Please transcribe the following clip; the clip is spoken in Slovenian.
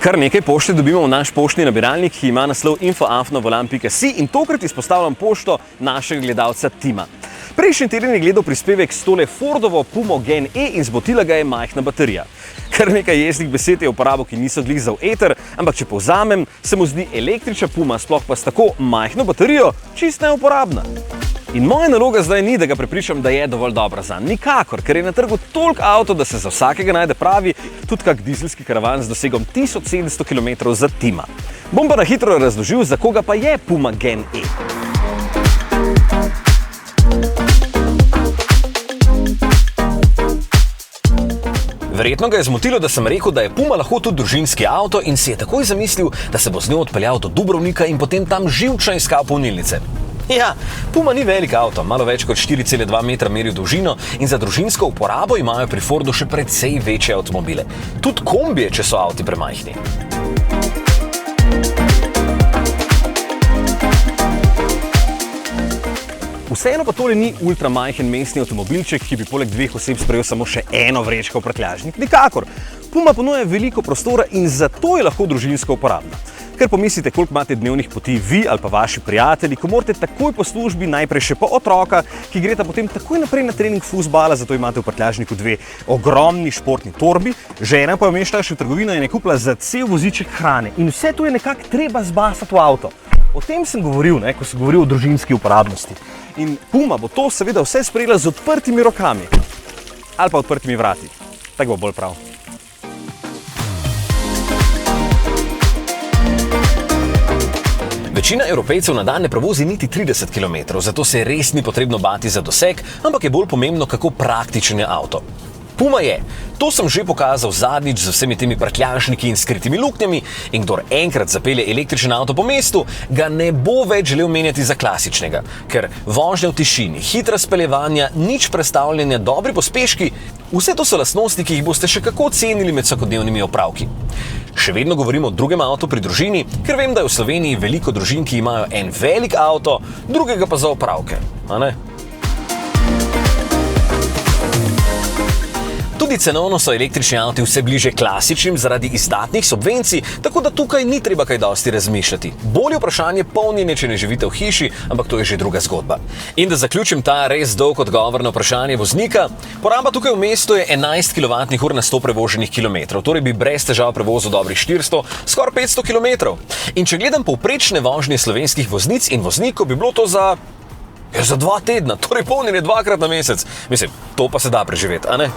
Kar nekaj pošte dobimo v naš poštni nabiralnik, ki ima naslov info@volan.si in tokrat izpostavljam pošto našega gledalca Tima. Prejšnji teden je gledal prispevek s tole Fordovo Pumo Gen E in zmotila ga je majhna baterija. Kar nekaj jezdnih besed je uporabo, ki niso glih za v eter, ampak če povzamem, se mu zdi električna Puma, sploh pa s tako majhno baterijo, čist neuporabna. In moja naloga zdaj ni, da ga prepričam, da je dovolj dobra zanj. Nikakor, ker je na trgu toliko avto, da se za vsakega najde pravi, tudi kak dizelski karavan z dosegom 1700 km za Tima. Bom pa na hitro razložil, za koga pa je Puma Gen E. Verjetno ga je zmotilo, da sem rekel, da je Puma lahko tudi družinski avto in si je takoj zamislil, da se bo z njo odpeljal do Dubrovnika in potem tam živčno iskal polnilnice. Ja, Puma ni velik avto, malo več kot 4,2 metra meri v dolžino in za družinsko uporabo imajo pri Fordu še precej večje avtomobile. Tudi kombije, če so avti premajhni. Vseeno pa tole ni ultramajhen mestni avtomobilček, ki bi poleg dveh oseb sprejel samo še eno vrečko v prtljažnik. Nikakor. Puma ponuja veliko prostora in zato je lahko družinsko uporabna. Ker pomislite, koliko imate dnevnih poti vi ali pa vaši prijatelji, ko morate takoj po službi najprej še po otroka, ki greta potem takoj naprej na trening fuzbala, zato imate v prtljažniku dve ogromni športni torbi, žena pa je vmes šla še v trgovino in je kupila za cel voziček hrane. In vse to je nekako treba zbasati v avto. O tem sem govoril, ko sem govoril o družinski uporabnosti. In Puma bo to seveda vse sprejela z odprtimi rokami. Ali pa odprtimi vrati. Tako bo bolj prav. Večina Evropejcev na dan ne prevozi niti 30 km, zato se res ni potrebno bati za doseg, ampak je bolj pomembno, kako praktičen je avto. Puma je. To sem že pokazal zadnjič z vsemi temi prtljažniki in skritimi luknjami in kdor enkrat zapelje električen avto po mestu, ga ne bo več želel menjati za klasičnega, ker vožnja v tišini, hitra speljevanja, nič prestavljanja, dobri pospeški, vse to so lastnosti, ki jih boste še kako cenili med vsakodnevnimi opravki. Še vedno govorimo o drugem avtu pri družini, ker vem, da je v Sloveniji veliko družin, ki imajo en velik avto, drugega pa za opravke, a ne? Tudi cenovno so električni avti vse bliže klasičnim zaradi izdatnih subvencij, tako da tukaj ni treba kaj dosti razmišljati. Bolje vprašanje polnjenje, če ne živite v hiši, ampak to je že druga zgodba. In da zaključim ta res dolg odgovor na vprašanje voznika, poraba tukaj v mestu je 11 kWh na 100 prevoženih kilometrov, torej bi brez težav prevozil dobrih 400, skoraj 500 km. In če gledam povprečne vožnje slovenskih voznic in voznikov, bi bilo to za 2 tedna, torej polnjenje 2-krat na mesec. Mislim, to pa se da preživeti, a ne?